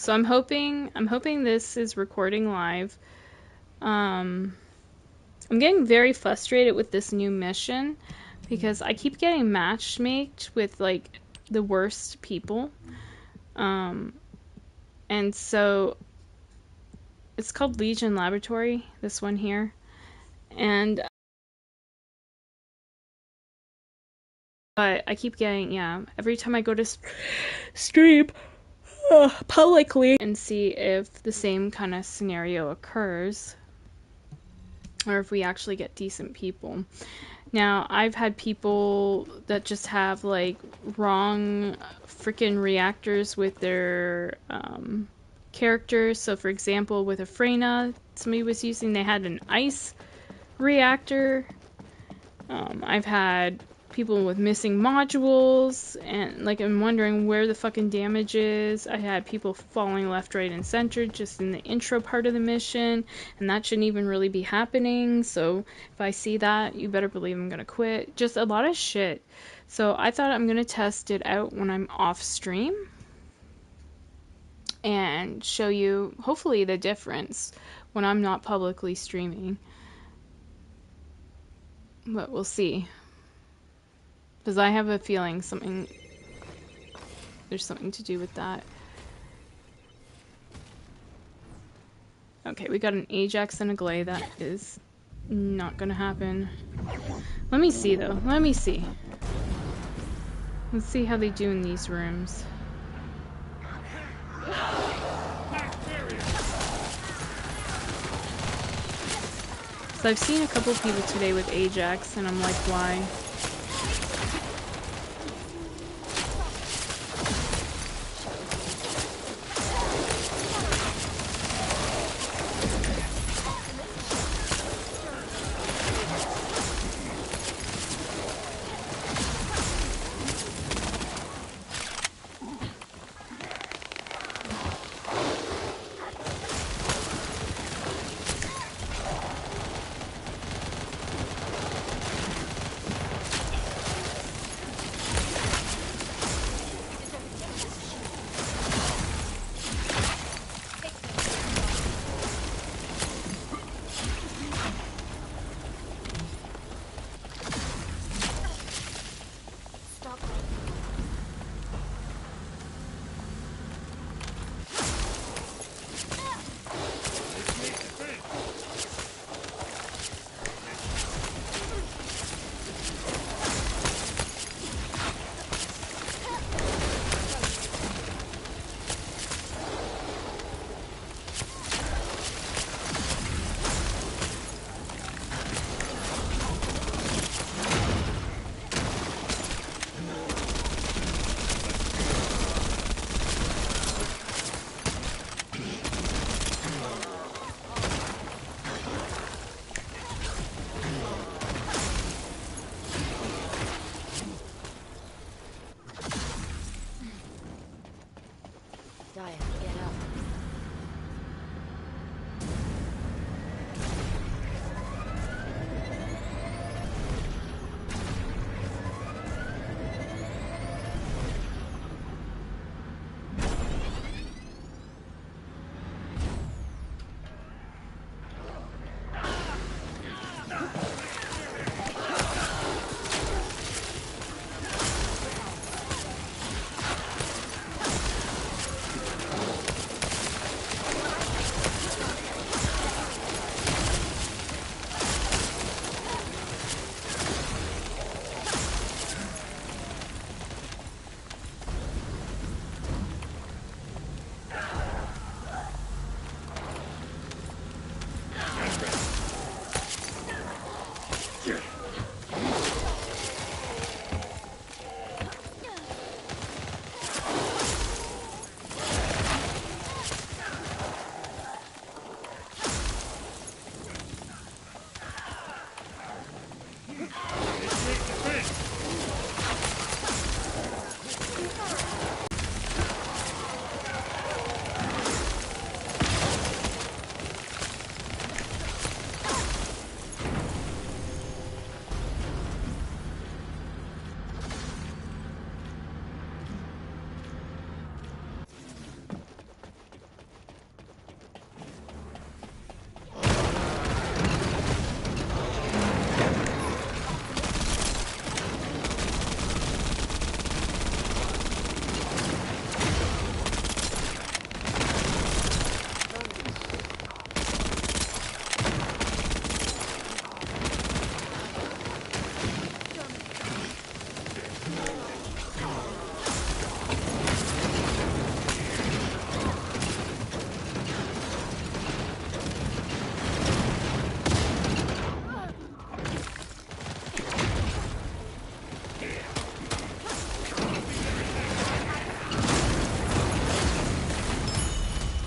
So I'm hoping this is recording live. I'm getting very frustrated with this new mission because I keep getting matched with like the worst people. And so it's called Legion Laboratory, this one here. And but I keep getting, yeah, every time I go to stream publicly and see if the same kind of scenario occurs or if we actually get decent people. Now, I've had people that just have like wrong freaking reactors with their characters. So, for example, with Afrena, somebody was using, they had an ice reactor. I've had people with missing modules, and like I'm wondering where the fucking damage is. I had people falling left, right, and center just in the intro part of the mission, and that shouldn't even really be happening. So if I see that, you better believe I'm gonna quit. Just a lot of shit. So I thought I'm gonna test it out when I'm off stream and show you hopefully the difference when I'm not publicly streaming. But we'll see. Because I have a feeling there's something to do with that. Okay, we got an Ajax and a Glay. That is not gonna happen. Let me see though. Let me see. Let's see how they do in these rooms. So I've seen a couple people today with Ajax, and I'm like, why?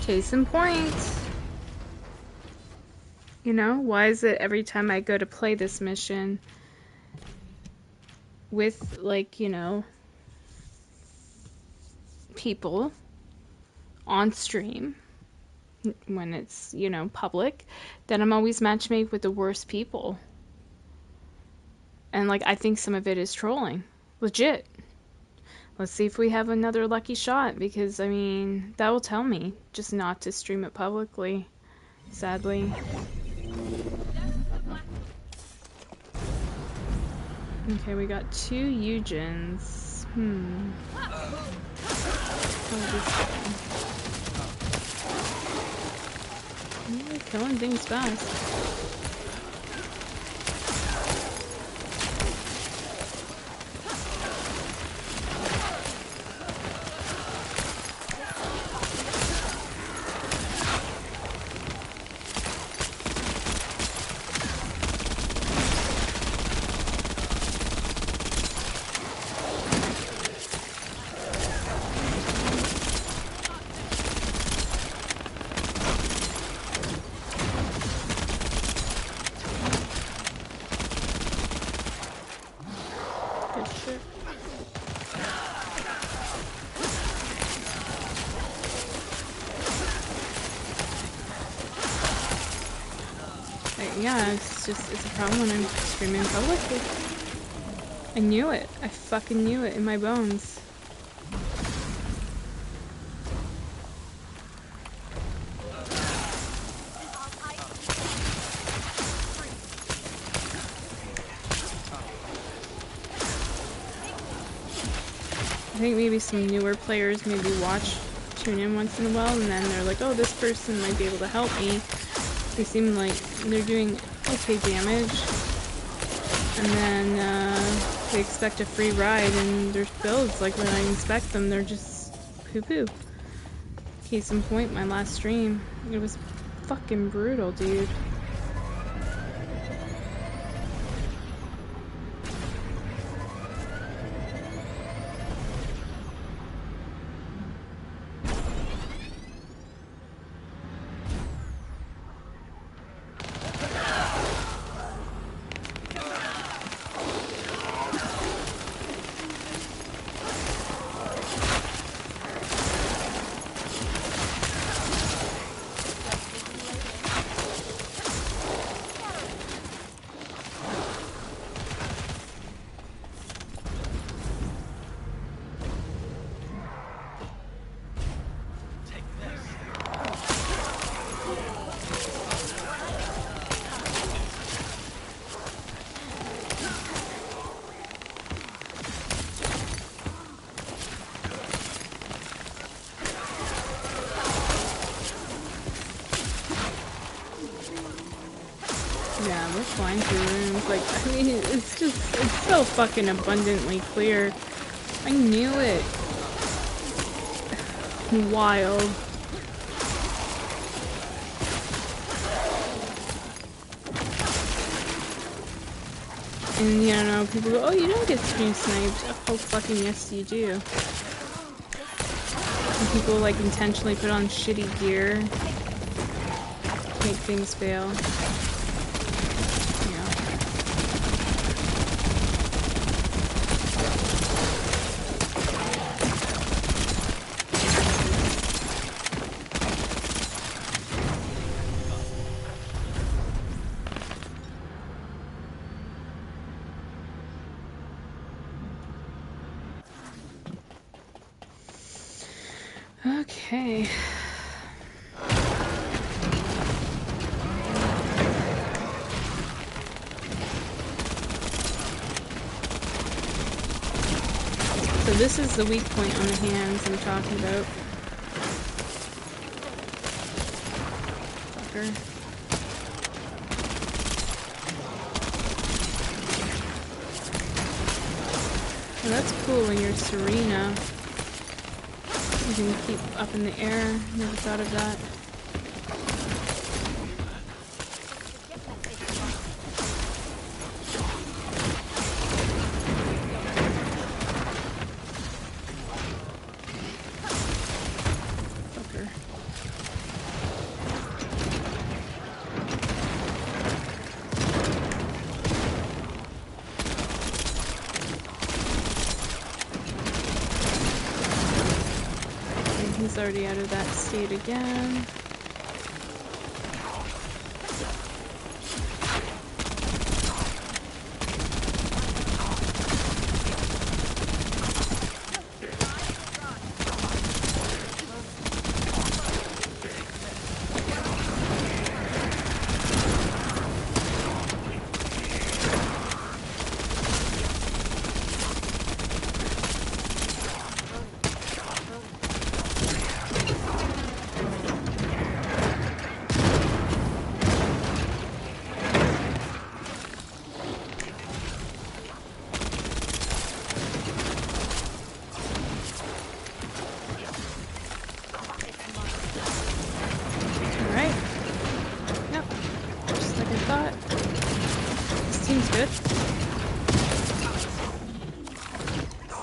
Case in point. You know, why is it every time I go to play this mission with, like, you know, people on stream when it's, you know, public, that I'm always matchmade with the worst people? And, like, I think some of it is trolling. Legit. Let's see if we have another lucky shot, because, I mean, that will tell me just not to stream it publicly, sadly. Okay, we got 2 Eugens. How is this going? We're killing things fast. Yeah, it's a problem when I'm streaming publicly. I knew it. I fucking knew it in my bones. I think maybe some newer players maybe tune in once in a while, and then they're like, oh, this person might be able to help me. They seem like they're doing okay damage, and then they expect a free ride, and their builds, like when I inspect them, they're just poo-poo. Case in point, my last stream, it was fucking brutal, dude. Yeah, we're flying through rooms. Like, I mean, it's so fucking abundantly clear. I knew it. Wild. And, you know, people go, oh, you don't get stream sniped. Oh, fucking yes, you do. And people, like, intentionally put on shitty gear. Make things fail. Okay. So this is the weak point on the hands I'm talking about. Fucker. Well, that's cool when you're Serena. You can keep up in the air. Never thought of that. Fucker. already out of that state again.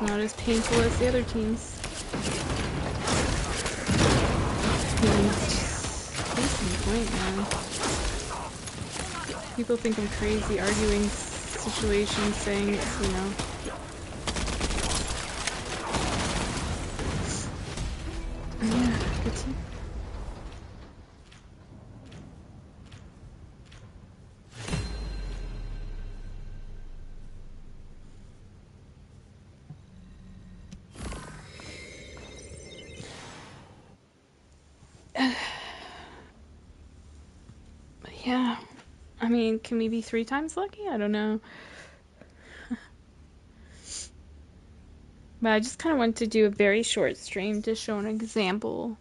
Not as painful as the other teams. Case in point, man. People think I'm crazy arguing situations, saying it's, you know. Yeah, good team. Yeah, I mean, can we be 3 times lucky? I don't know. But I just kind of want to do a very short stream to show an example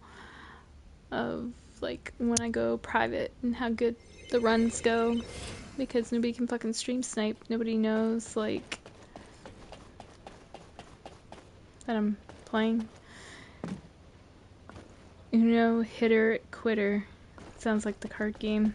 of, like, when I go private and how good the runs go. Because nobody can fucking stream snipe. Nobody knows, like, that I'm playing. Uno, hitter, quitter. Sounds like the card game.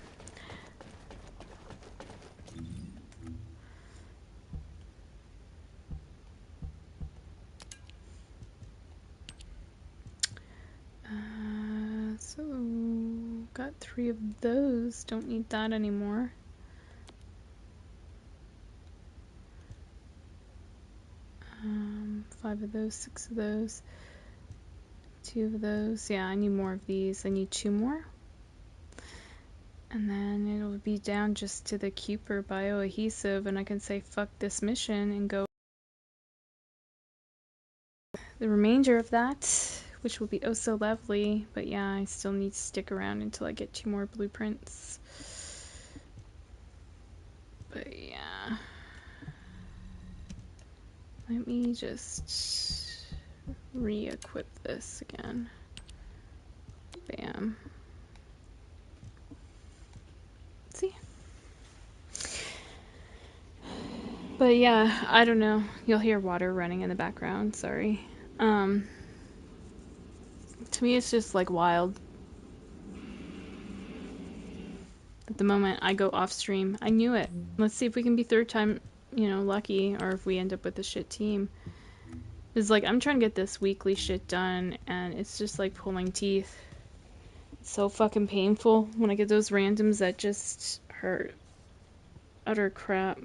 So, got 3 of those. Don't need that anymore. Five of those, 6 of those. 2 of those. Yeah, I need more of these. I need 2 more. And then it'll be down just to the Cooper bioadhesive, and I can say fuck this mission and go the remainder of that, which will be oh so lovely. But yeah, I still need to stick around until I get 2 more blueprints. But yeah. Let me just re-equip this again. Bam. See? But yeah, I don't know. You'll hear water running in the background, sorry. To me it's just like wild. At the moment I go off stream. I knew it. Let's see if we can be 3rd time, you know, lucky, or if we end up with a shit team. It's like I'm trying to get this weekly shit done and it's just like pulling teeth. It's so fucking painful when I get those randoms that just hurt. Utter crap.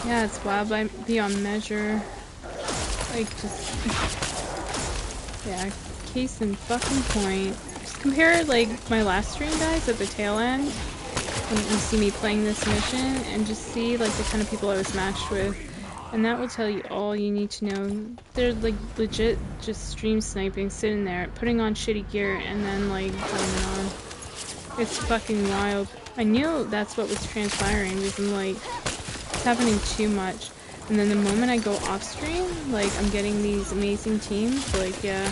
Yeah, it's wild beyond measure. Like, just... Yeah, case in fucking point. Just compare, like, my last stream, guys, at the tail end, when you see me playing this mission, and just see, like, the kind of people I was matched with. And that will tell you all you need to know. They're, like, legit just stream sniping, sitting there, putting on shitty gear, and then, like, joining on. It's fucking wild. I knew that's what was transpiring, because I'm like, it's happening too much. And then the moment I go off stream, like, I'm getting these amazing teams, like, yeah.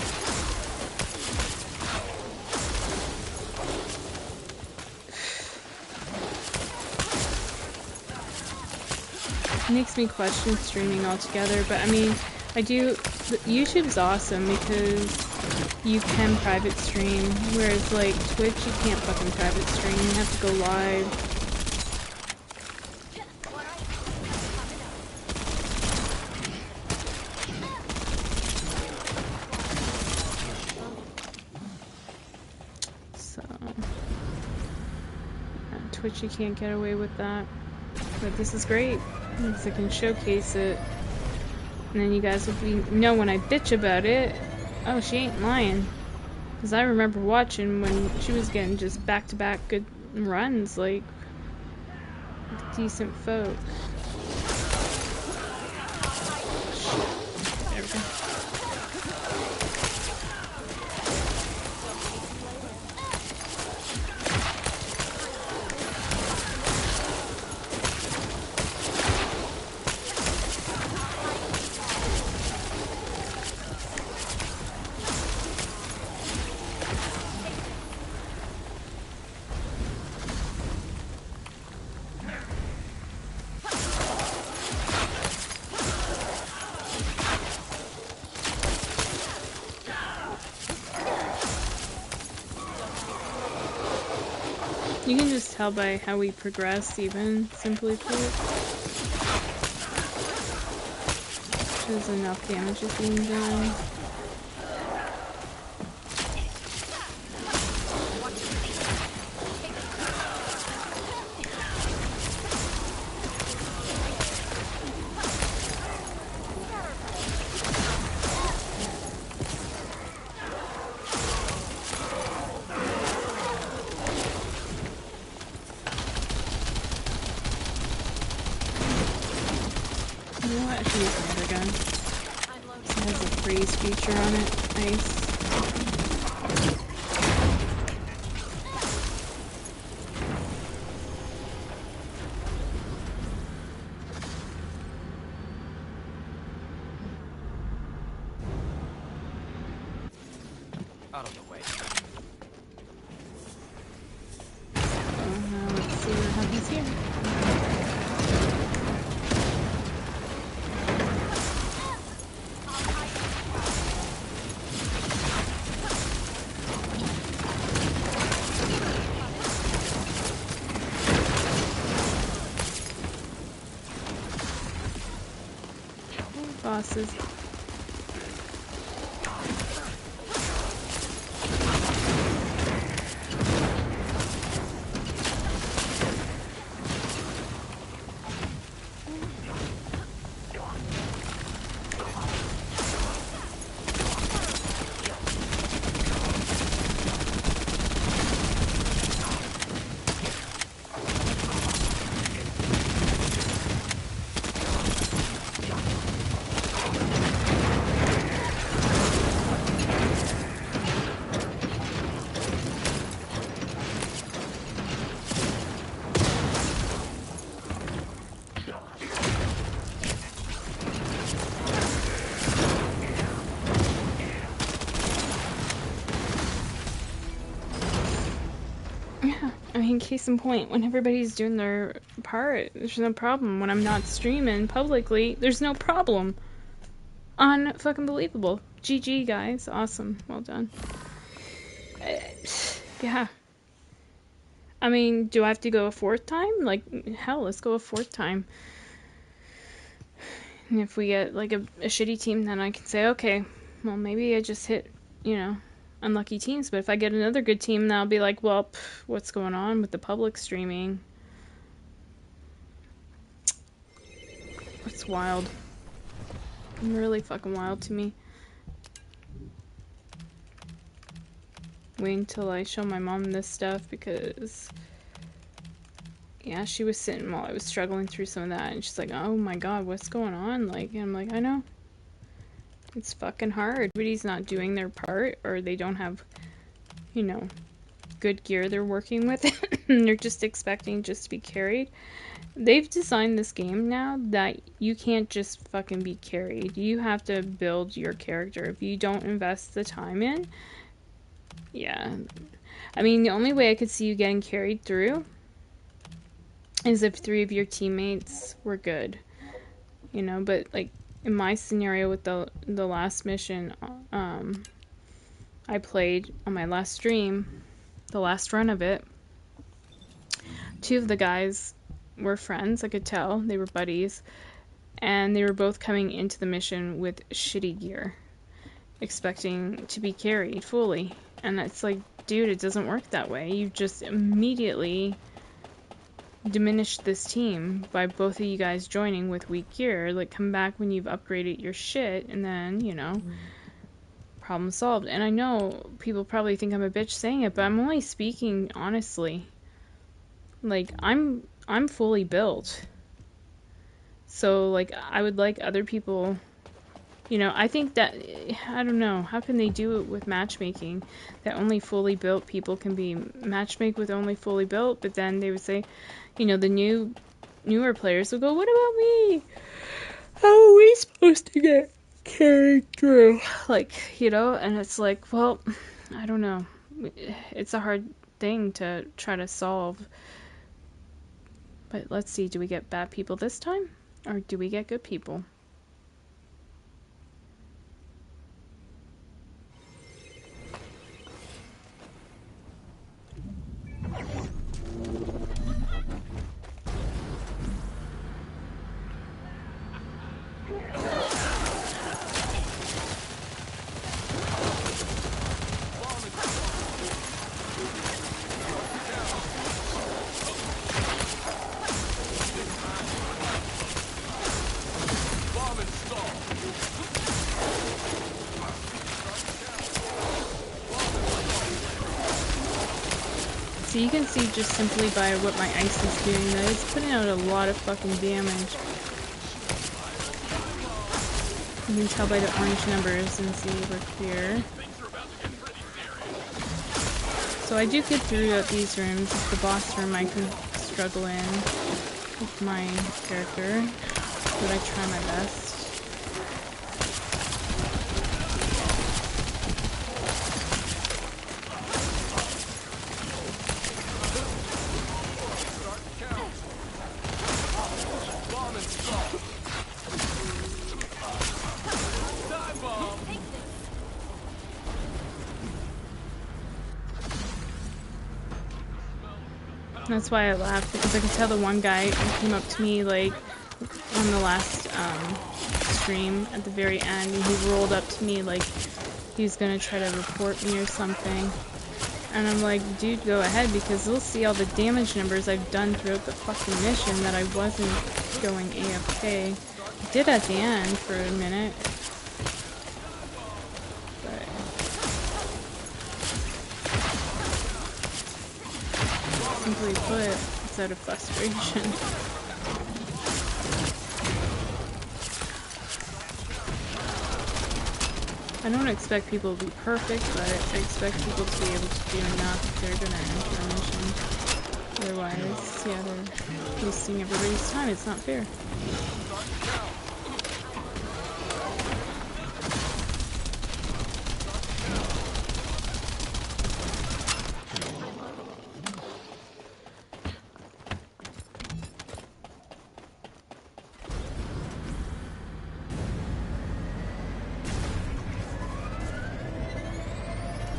It makes me question streaming altogether, but I mean, YouTube's awesome because you can private stream, whereas, like, Twitch, you can't fucking private stream, you have to go live. Twitch, you can't get away with that. But this is great, because I can showcase it. And then you guys will know when I bitch about it, oh, she ain't lying. Because I remember watching when she was getting just back-to-back good runs, like, with decent folk. Shit. There we go. You can just tell by how we progress, even, simply put. There's enough damage is being done. You know what? I should use another gun. It has a freeze feature on it. Nice. Out of the way. So now let's see what happens here. Bosses. I mean, case in point, when everybody's doing their part, there's no problem. When I'm not streaming publicly, there's no problem. Unfucking believable. GG, guys. Awesome. Well done. Yeah. I mean, do I have to go a fourth time? Like, hell, let's go a fourth time. And if we get, like, a shitty team, then I can say, okay, well, maybe I just hit, you know, unlucky teams. But if I get another good team, then I'll be like, well, what's going on with the public streaming? It's wild. Really fucking wild to me. Wait until I show my mom this stuff because, yeah, she was sitting while I was struggling through some of that, and she's like, oh my god, what's going on? Like, and I'm like, I know. It's fucking hard. Everybody's not doing their part, or they don't have, you know, good gear they're working with, and they're just expecting just to be carried. They've designed this game now that you can't just fucking be carried. You have to build your character. If you don't invest the time in, yeah. I mean, the only way I could see you getting carried through is if 3 of your teammates were good, you know. But like in my scenario with the last mission, I played on my last stream, the last run of it. 2 of the guys were friends. I could tell they were buddies, and they were both coming into the mission with shitty gear, expecting to be carried fully. And it's like, dude, it doesn't work that way. You just immediately diminished this team by both of you guys joining with weak gear. Like, come back when you've upgraded your shit, and then, you know, problem solved. And I know people probably think I'm a bitch saying it, but I'm only speaking honestly. Like, I'm fully built. So, like, I would like other people, you know, I think that, I don't know, how can they do it with matchmaking? That only fully built people can be matchmake with only fully built, but then they would say, you know, the newer players will go, what about me? How are we supposed to get carried through? Like, you know, and it's like, well, I don't know. It's a hard thing to try to solve. But let's see, do we get bad people this time? Or do we get good people? So you can see just simply by what my ice is doing that it's putting out a lot of fucking damage. You can tell by the orange numbers and see we're clear. So I do get through these rooms. It's the boss room I can struggle in with my character, but I try my best. That's why I laughed, because I could tell the one guy came up to me, like, on the last stream at the very end, and he rolled up to me like he was gonna try to report me or something. And I'm like, dude, go ahead, because they'll see all the damage numbers I've done throughout the fucking mission that I wasn't going AFK. I did at the end for a minute. Simply put, it's out of frustration. I don't expect people to be perfect, but I expect people to be able to do enough if they're gonna enter a mission. Otherwise, yeah, they're wasting everybody's time. It's not fair.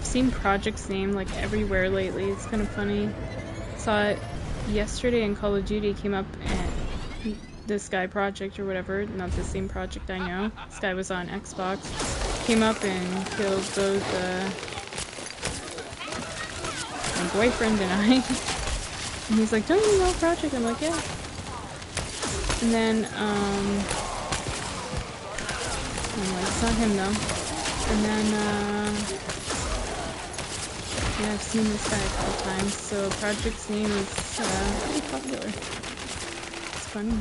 Seen project's name like everywhere lately. It's kind of funny. Saw it yesterday in Call of Duty. Came up and this guy project or whatever, not the same project I know. This guy was on Xbox. Came up and killed both my boyfriend and I. And he's like, "Don't you know project?" I'm like, "Yeah." And then I'm like, it's not him though. And then, yeah, I've seen this guy a couple times, so project's name is pretty popular. It's funny.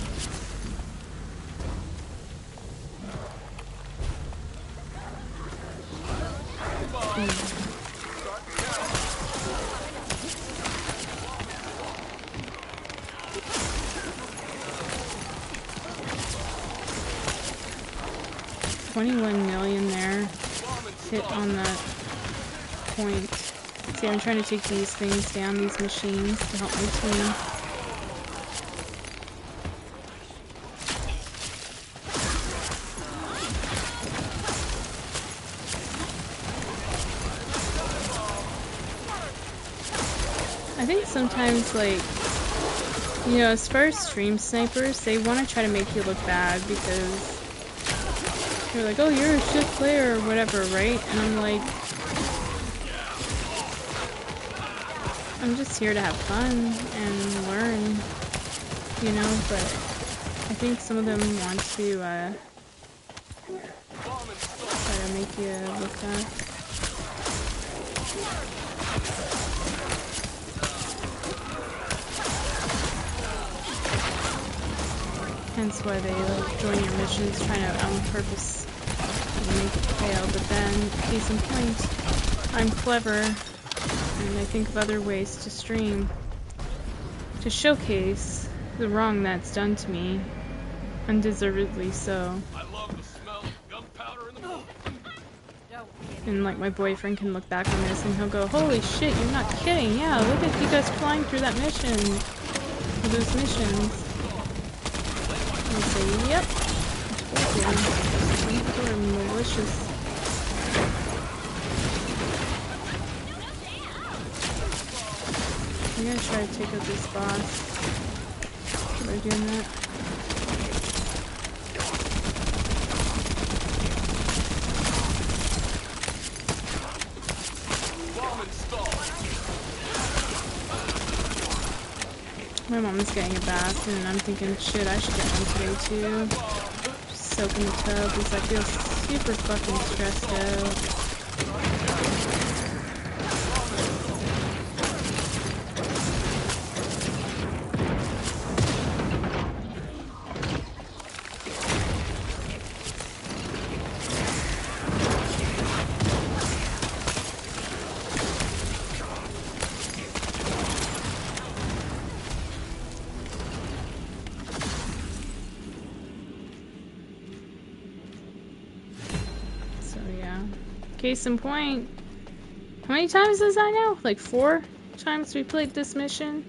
$21 million there. Hit on that point. See, I'm trying to take these things down, these machines, to help my team. I think sometimes, like, you know, as far as stream snipers, they want to try to make you look bad because you're like, oh, you're a shit player or whatever, right? And I'm like, I'm just here to have fun and learn, you know, but I think some of them want to try to make you look bad. Hence why they like join your missions, trying to on purpose make it fail. But then, case in point, I'm clever, and I think of other ways to stream to showcase the wrong that's done to me, undeservedly so. I love the smell of gunpowder in the morning. And like my boyfriend can look back on this and he'll go, "Holy shit, you're not kidding! Yeah, look at you guys flying through that mission, those missions." I say, yep. Some people are malicious. I'm gonna try to take out this boss. We're doing that. My mom's getting a bath, and I'm thinking, shit, I should get one today too. Just soak in the tub because I feel super fucking stressed out. Case in point, how many times is that now? Like 4 times we played this mission,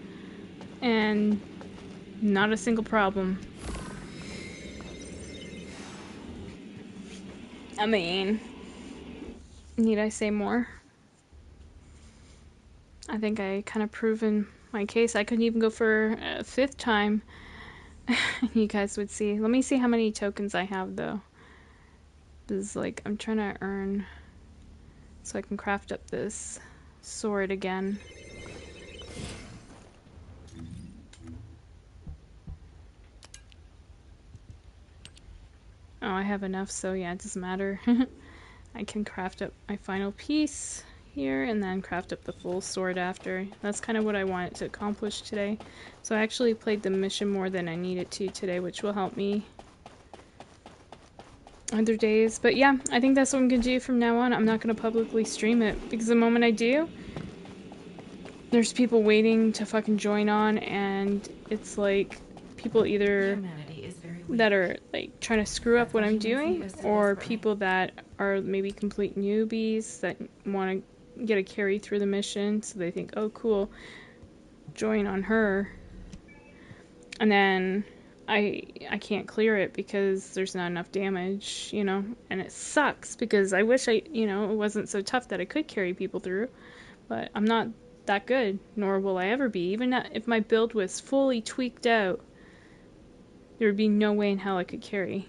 and not a single problem. I mean, need I say more? I think I kind of proven my case. I couldn't even go for a 5th time. You guys would see. Let me see how many tokens I have though. This is like, I'm trying to earn so I can craft up this sword again. Oh, I have enough, so yeah, it doesn't matter. I can craft up my final piece here and then craft up the full sword after. That's kind of what I wanted to accomplish today. So I actually played the mission more than I needed to today, which will help me other days. But yeah, I think that's what I'm gonna do from now on. I'm not gonna publicly stream it because the moment I do, there's people waiting to fucking join on, and it's like people either that are like trying to screw up what I'm doing, or people that are maybe complete newbies that want to get a carry through the mission, so they think, oh cool, join on her, and then I can't clear it because there's not enough damage, you know, and it sucks because I wish it wasn't so tough that I could carry people through, but I'm not that good, nor will I ever be. Even if my build was fully tweaked out, there would be no way in hell I could carry.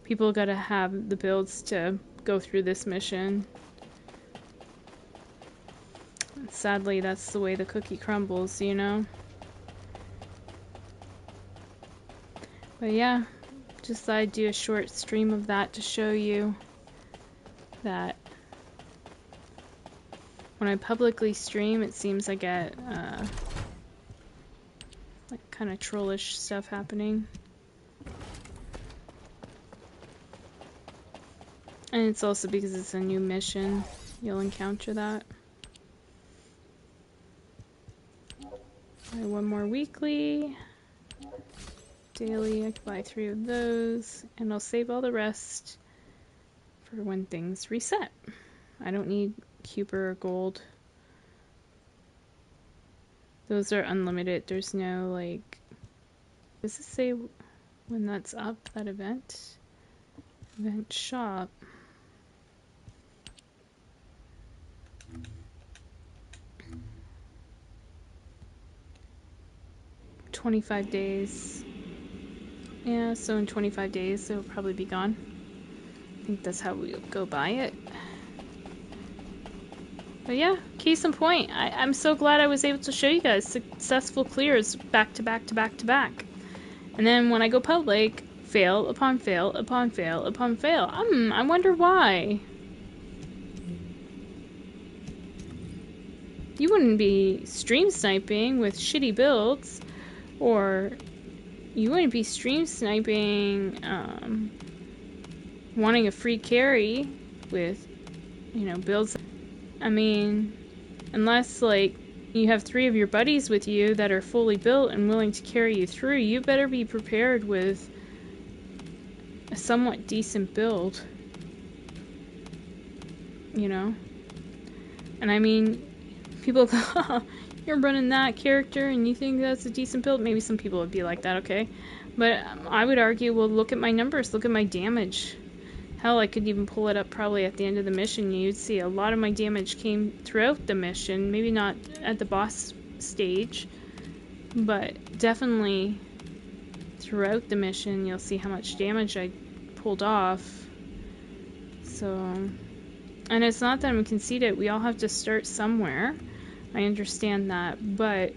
People gotta have the builds to go through this mission. Sadly, that's the way the cookie crumbles, you know? But yeah, just thought I'd do a short stream of that to show you that when I publicly stream, it seems I get like kind of trollish stuff happening. And it's also because it's a new mission. You'll encounter that. Buy one more weekly. Daily, I can buy 3 of those. And I'll save all the rest for when things reset. I don't need Cuber or gold. Those are unlimited. There's no, like... Does it say when that's up, that event? Event shop. $25 days. Yeah, so in 25 days it'll probably be gone. I think that's how we'll go by it. But yeah, case in point, I'm so glad I was able to show you guys successful clears back to back to back to back. And then when I go public, fail upon fail upon fail upon fail. I wonder why. You wouldn't be stream sniping with shitty builds, or you wouldn't be stream sniping wanting a free carry with, you know, builds. I mean, unless like you have 3 of your buddies with you that are fully built and willing to carry you through, you better be prepared with a somewhat decent build, you know. And I mean, people go, oh, you're running that character and you think that's a decent build. Maybe some people would be like that, okay, but I would argue, well, look at my numbers, look at my damage. Hell, I could even pull it up probably at the end of the mission. You'd see a lot of my damage came throughout the mission. Maybe not at the boss stage, but definitely throughout the mission you'll see how much damage I pulled off. So, and it's not that I'm conceited. We all have to start somewhere. I understand that, but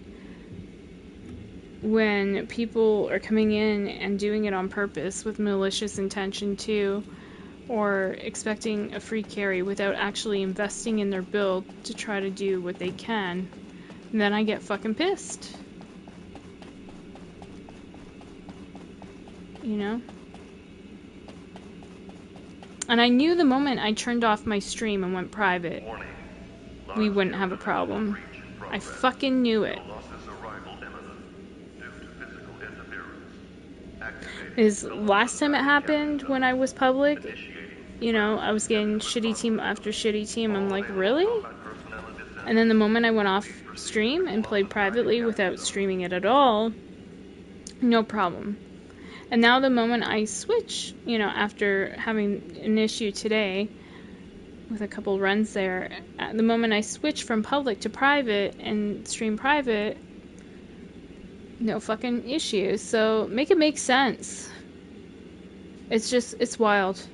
when people are coming in and doing it on purpose with malicious intention too, or expecting a free carry without actually investing in their build to try to do what they can, then I get fucking pissed. You know? And I knew the moment I turned off my stream and went private, we wouldn't have a problem. I fucking knew it. Is last time it happened when I was public, you know, I was getting shitty team after shitty team. I'm like, really? And then the moment I went off stream and played privately without streaming it at all, no problem. And now the moment I switch, you know, after having an issue today with a couple runs there, the moment I switch from public to private and stream private, no fucking issues. So make it make sense. It's just, it's wild.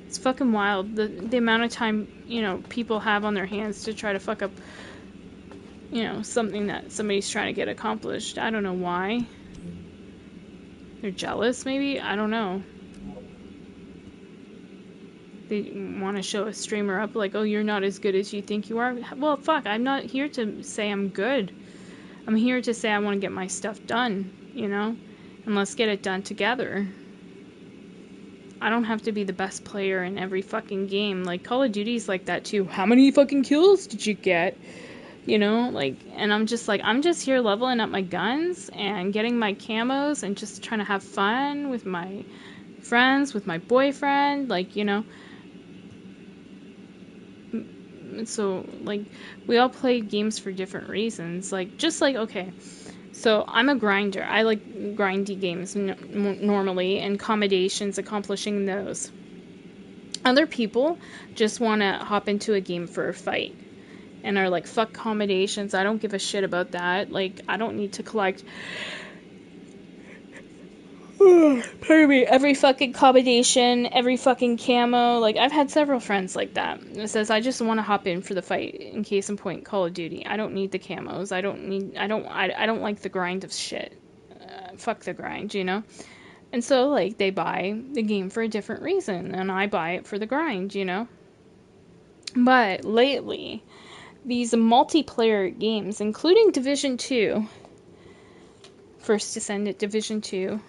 It's fucking wild. The amount of time, you know, people have on their hands to try to fuck up, you know, something that somebody's trying to get accomplished. I don't know why. They're jealous, maybe? I don't know. They want to show a streamer up like, oh, you're not as good as you think you are. Well, fuck, I'm not here to say I'm good. I'm here to say I want to get my stuff done, you know? And let's get it done together. I don't have to be the best player in every fucking game. Like, Call of Duty's like that too. How many fucking kills did you get? You know, like, and I'm just like, I'm just here leveling up my guns and getting my camos and just trying to have fun with my friends, with my boyfriend, like, you know. So, like, we all play games for different reasons. Like, just like, okay, so I'm a grinder. I like grindy games normally, and accommodations, accomplishing those. Other people just want to hop into a game for a fight and are like, fuck accommodations, I don't give a shit about that. Like, I don't need to collect pardon me, every fucking accommodation, every fucking camo. Like, I've had several friends like that. It says, I just want to hop in for the fight, in case in point, Call of Duty. I don't need the camos. I don't like the grind of shit. Fuck the grind, you know? And so, like, they buy the game for a different reason, and I buy it for the grind, you know? But lately, these multiplayer games, including Division 2, First Descendant Division 2,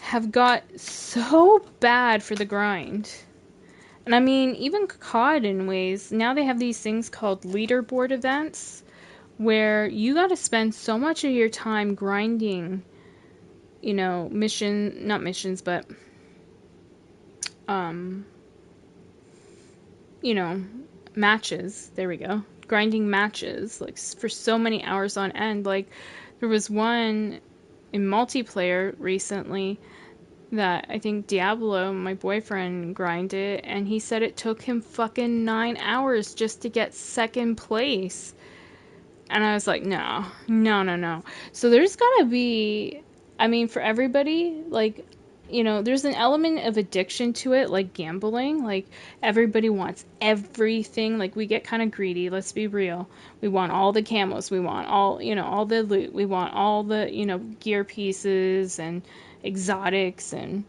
have got so bad for the grind. And I mean, even COD in ways, now they have these things called leaderboard events where you got to spend so much of your time grinding, not missions, but, um, you know, matches. There we go. Grinding matches, like for so many hours on end. Like, there was one in multiplayer recently that I think Diablo, my boyfriend, grinded, and he said it took him fucking 9 hours just to get second place. And I was like, no, no, no, no. So there's gotta be, I mean, for everybody, like, there's an element of addiction to it, like gambling. Like, everybody wants everything. Like, we get kind of greedy, let's be real. We want all the camos, we want all the loot, we want all the, gear pieces and exotics and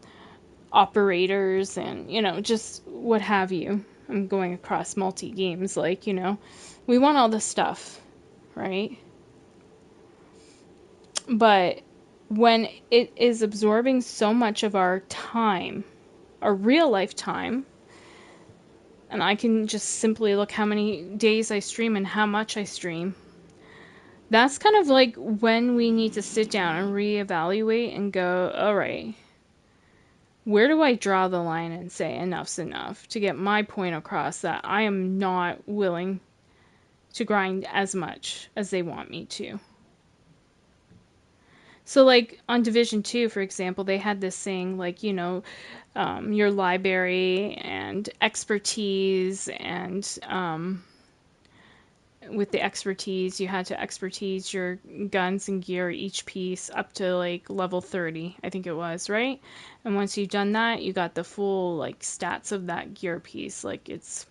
operators and, just what have you. I'm going across multi games, like, we want all the stuff, right? But when it is absorbing so much of our time, our real life time, and I can just simply look how many days I stream and how much I stream, that's kind of like when we need to sit down and reevaluate and go, all right, where do I draw the line and say enough's enough to get my point across that I am not willing to grind as much as they want me to? So, like, on Division 2, for example, they had this thing, like, your library and expertise, and with the expertise, you had to expertise your guns and gear, each piece, up to, like, level 30, I think it was, right? And once you've done that, you got the full, like, stats of that gear piece. Like, it's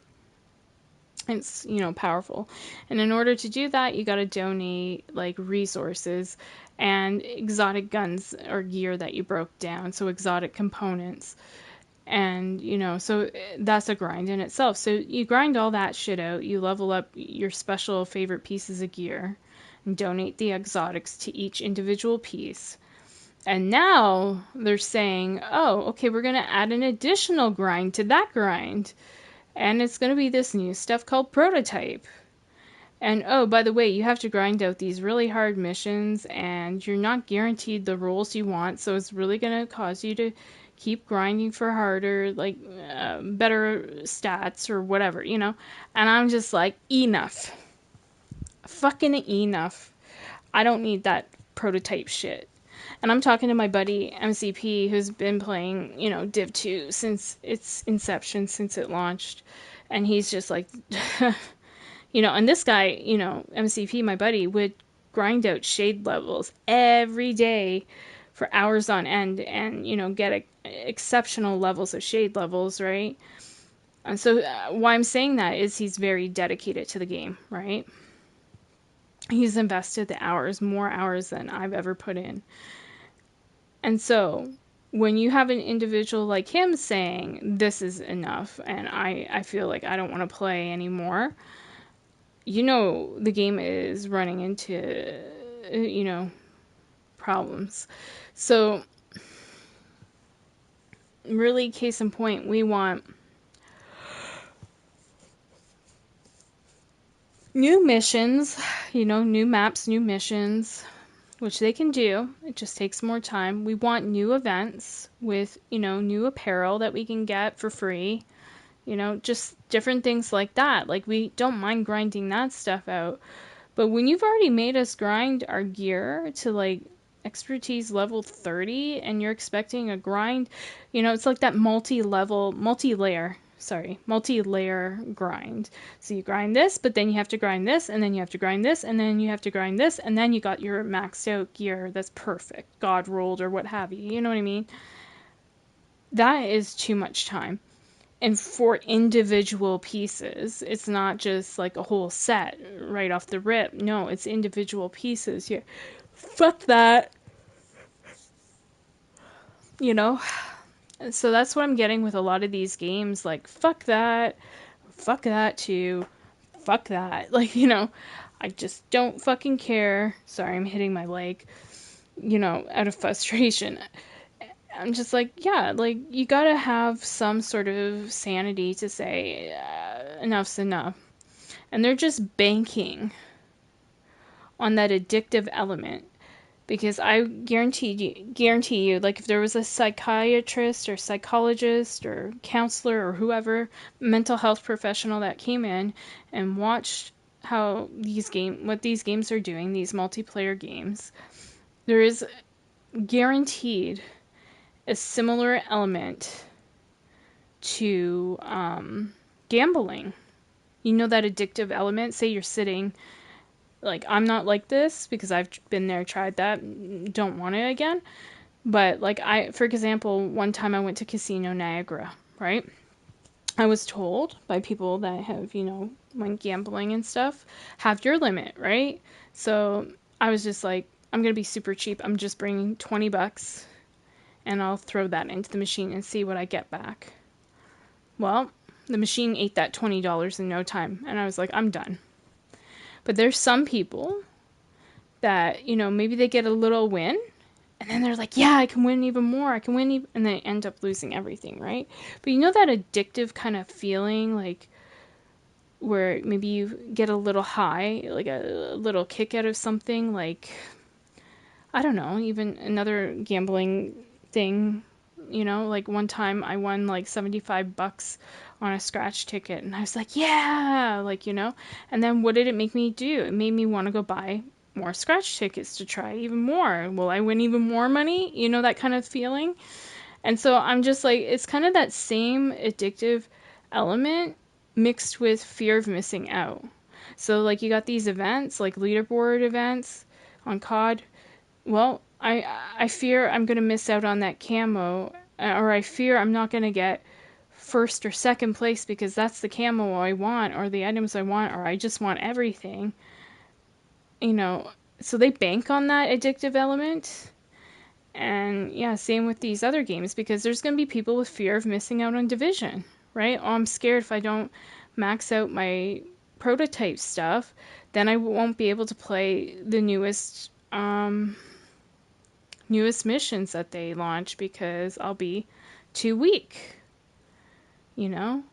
powerful, and in order to do that you got to donate like resources and exotic guns or gear that you broke down, so exotic components. And so that's a grind in itself. So you grind all that shit out, you level up your special favorite pieces of gear and donate the exotics to each individual piece. And now they're saying, oh, okay, we're going to add an additional grind to that grind, and it's going to be this new stuff called prototype. And oh, by the way, you have to grind out these really hard missions, and you're not guaranteed the roles you want, so it's really going to cause you to keep grinding for harder, like better stats or whatever. And I'm just like, enough. Fucking enough. I don't need that prototype shit. And I'm talking to my buddy MCP, who's been playing, Div 2 since its inception, since it launched. And he's just like, and this guy, MCP, my buddy, would grind out shade levels every day for hours on end and, get exceptional levels of shade levels, right? And so why I'm saying that is he's very dedicated to the game, right? He's invested the hours, more hours than I've ever put in. And so when you have an individual like him saying, this is enough, and I feel like I don't want to play anymore, the game is running into, problems. So, really, case in point, we want new missions, new maps, new missions, which they can do. It just takes more time. We want new events with, new apparel that we can get for free. Just different things like that. Like, we don't mind grinding that stuff out. But when you've already made us grind our gear to, like, expertise level 30 and you're expecting a grind, it's like that multi-layer grind. So you grind this, but then you have to grind this, and then you have to grind this, and then you have to grind this, and then you got your maxed out gear that's perfect, god rolled or what have you. You know what I mean? That is too much time. And for individual pieces, it's not just like a whole set right off the rip. No, it's individual pieces. Yeah, fuck that. You know? So that's what I'm getting with a lot of these games. Like, fuck that. fuck that too. Fuck that. I just don't fucking care. Sorry, I'm hitting my leg, out of frustration. I'm just like, yeah, like, you gotta have some sort of sanity to say, enough's enough. And they're just banking on that addictive element. Because I guarantee you, like, if there was a psychiatrist or psychologist or counselor or whoever, mental health professional that came in and watched what these games are doing, these multiplayer games, there is guaranteed a similar element to gambling. You know, that addictive element. Say you're sitting, like, I'm not like this because I've been there, tried that, don't want it again. But, like, for example, one time I went to Casino Niagara, right? I was told by people that have, went gambling and stuff, have your limit, right? So I was just like, I'm going to be super cheap. I'm just bringing $20 and I'll throw that into the machine and see what I get back. Well, the machine ate that $20 in no time. And I was like, I'm done. But there's some people that, maybe they get a little win. And then they're like, yeah, I can win even more. I can win even... And they end up losing everything, right? But you know that addictive kind of feeling, like, where maybe you get a little high, like a little kick out of something, like, I don't know, even another gambling thing, like one time I won like $75 on a scratch ticket and I was like, yeah, like, and then what did it make me do? It made me want to go buy more scratch tickets to try even more. Will I win even more money? That kind of feeling. And so I'm just like, it's kind of that same addictive element mixed with fear of missing out. So, like, you got these events, like leaderboard events on COD. Well, I fear I'm going to miss out on that camo, or I fear I'm not going to get first or second place because that's the camo I want, or the items I want, or I just want everything. You know, so they bank on that addictive element. And yeah, same with these other games because there's going to be people with fear of missing out on Division, right? Oh, I'm scared if I don't max out my prototype stuff, then I won't be able to play the newest missions that they launch because I'll be too weak, you know?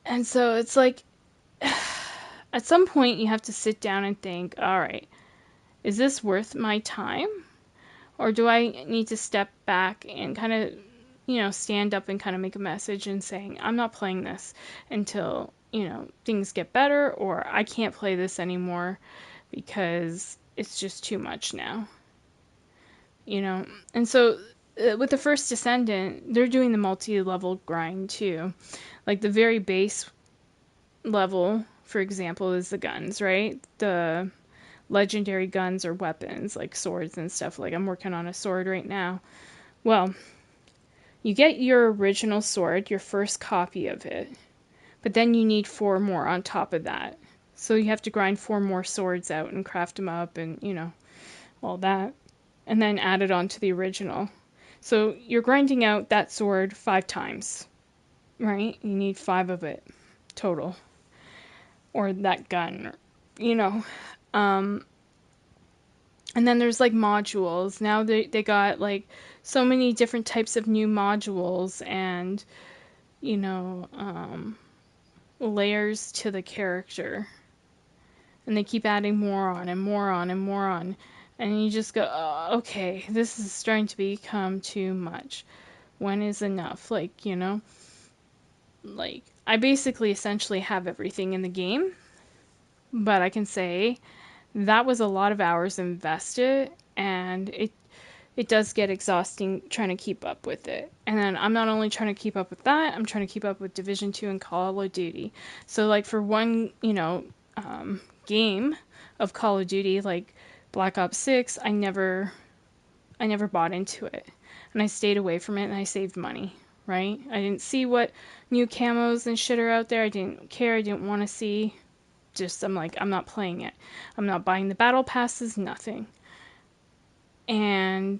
And so it's like at some point you have to sit down and think, all right, is this worth my time? Or do I need to step back and kind of, stand up and kind of make a message and saying, I'm not playing this until, things get better, or I can't play this anymore because it's just too much now, you know? And so with the first Descendant, they're doing the multi-level grind too. Like the very base level, for example, is the guns, right? The legendary guns or weapons, like swords and stuff. Like I'm working on a sword right now. Well, you get your original sword, your first copy of it, but then you need 4 more on top of that. So you have to grind 4 more swords out and craft them up and, all that. And then add it on to the original. So you're grinding out that sword 5 times, right? You need 5 of it total. Or that gun, you know. Um, and then there's like modules. Now they got like so many different types of new modules and, you know, layers to the character. And they keep adding more on and more on and more on. And you just go, oh, okay, this is starting to become too much. When is enough? Like, like I basically essentially have everything in the game, but I can say that was a lot of hours invested, and it does get exhausting trying to keep up with it. And then I'm not only trying to keep up with that, I'm trying to keep up with Division 2 and Call of Duty. So like for one, game of Call of Duty, like Black Ops 6, I never bought into it. And I stayed away from it and I saved money, right? I didn't see what new camos and shit are out there. I didn't care. I didn't want to see. Just, I'm like, I'm not playing it. I'm not buying the battle passes, nothing. And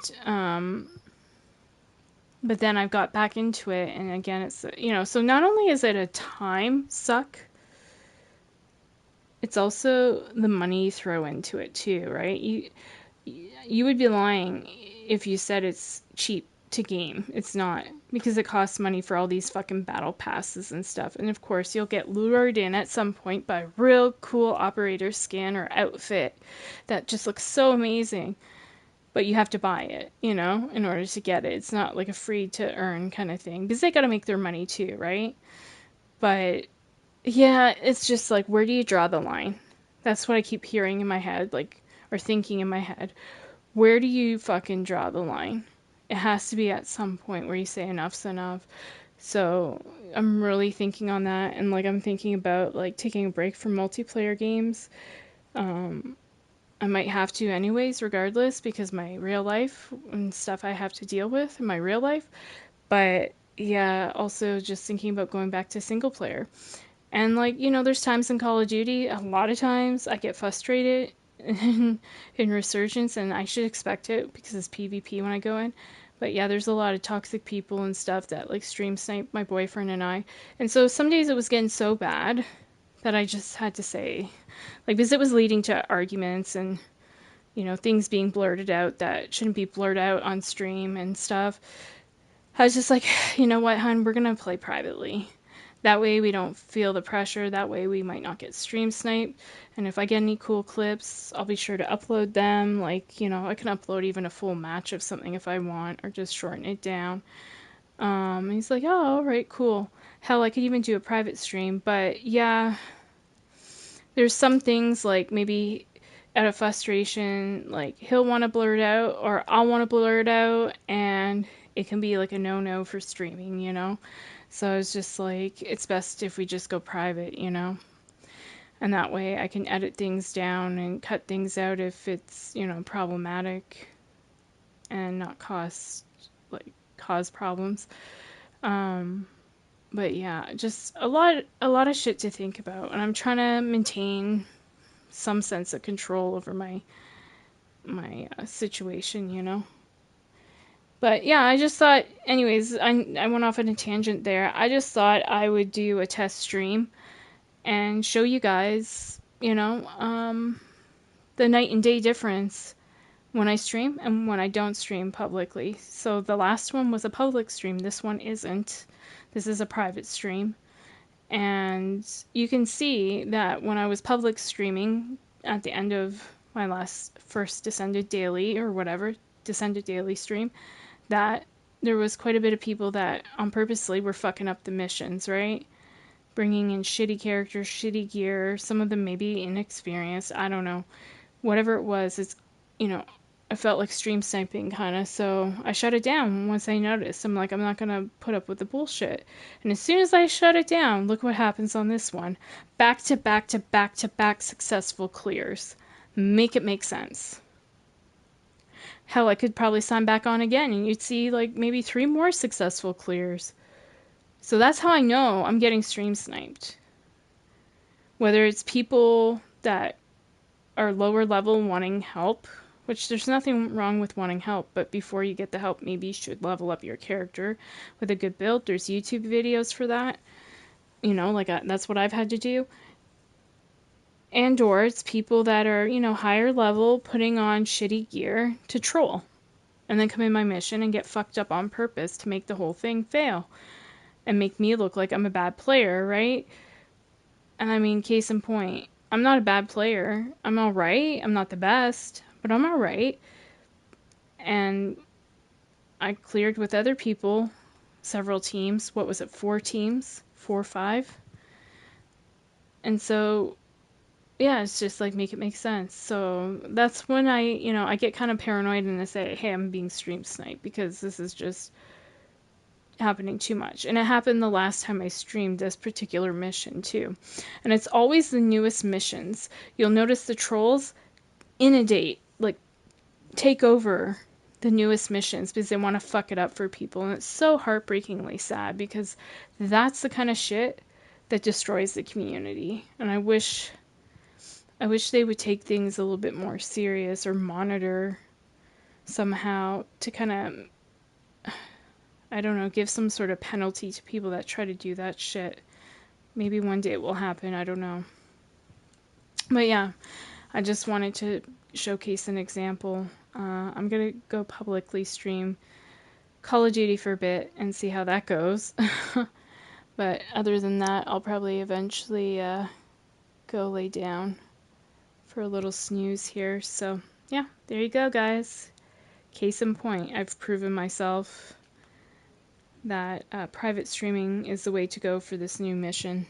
But then I've got back into it, and again, it's, so not only is it a time suck, it's also the money you throw into it too, right? You would be lying if you said it's cheap to game. It's not, because it costs money for all these fucking battle passes and stuff. And of course, you'll get lured in at some point by a real cool operator skin or outfit that just looks so amazing. But you have to buy it, in order to get it. It's not like a free to earn kind of thing because they got to make their money too, right? But yeah, it's just like, where do you draw the line? That's what I keep hearing in my head, like, or thinking in my head. Where do you fucking draw the line? It has to be at some point where you say enough's enough. So I'm really thinking on that, and like I'm thinking about like taking a break from multiplayer games. Um, I might have to anyways, regardless, because my real life and stuff I have to deal with in my real life. But yeah, also just thinking about going back to single player. And like, there's times in Call of Duty, a lot of times I get frustrated in Resurgence, and I should expect it because it's PvP when I go in. But yeah, there's a lot of toxic people and stuff that like stream snipe my boyfriend and I. And so some days it was getting so bad that I just had to say, like, because it was leading to arguments and, things being blurted out that shouldn't be blurred out on stream and stuff. I was just like, you know what, hon, we're gonna play privately. That way we don't feel the pressure. That way we might not get stream sniped. And if I get any cool clips, I'll be sure to upload them. Like, I can upload even a full match of something if I want, or just shorten it down. And he's like, oh, all right, cool. Hell, I could even do a private stream. But yeah, there's some things like maybe out of frustration, like he'll want to blur it out or I'll want to blur it out, and it can be like a no-no for streaming. So it's just like, it's best if we just go private. And that way I can edit things down and cut things out if it's problematic and not cause problems. Um, but yeah, just a lot of shit to think about, and I'm trying to maintain some sense of control over my situation. But yeah, I just thought, anyways, I went off on a tangent there. I just thought I would do a test stream and show you guys, the night and day difference when I stream and when I don't stream publicly. So the last one was a public stream. This one isn't. This is a private stream. And you can see that when I was public streaming at the end of my first Descended Daily or whatever, Descended Daily stream, that there was quite a bit of people that on purposely were fucking up the missions, right? Bringing in shitty characters, shitty gear, some of them maybe inexperienced, I don't know. Whatever it was, you know, I felt like stream sniping kind of, so I shut it down once I noticed. I'm like, I'm not gonna put up with the bullshit. And as soon as I shut it down, look what happens on this one. Back to back to back to back successful clears. Make it make sense. Hell, I could probably sign back on again and you'd see like maybe 3 more successful clears. So that's how I know I'm getting stream sniped. Whether it's people that are lower level wanting help, which there's nothing wrong with wanting help, but before you get the help, maybe you should level up your character with a good build. There's YouTube videos for that. That's what I've had to do. And or it's people that are, higher level putting on shitty gear to troll. And then come in my mission and get fucked up on purpose to make the whole thing fail. And make me look like I'm a bad player, right? And I mean, case in point, I'm not a bad player. I'm alright. I'm not the best, but I'm alright. And I cleared with other people, several teams. What was it, 4 teams? 4 or 5? And so, yeah, it's just like, make it make sense. So that's when I get kind of paranoid and I say, hey, I'm being stream sniped because this is just happening too much. And it happened the last time I streamed this particular mission too. And it's always the newest missions. You'll notice the trolls inundate, like take over the newest missions because they want to fuck it up for people. And it's so heartbreakingly sad because that's the kind of shit that destroys the community. And I wish they would take things a little bit more serious or monitor somehow to kind of I don't know, give some sort of penalty to people that try to do that shit. Maybe one day it will happen, I don't know. But yeah, I just wanted to showcase an example. I'm gonna go publicly stream Call of Duty for a bit and see how that goes. But other than that, I'll probably eventually go lay down for a little snooze here. So, yeah, there you go, guys. Case in point, I've proven myself that private streaming is the way to go for this new mission.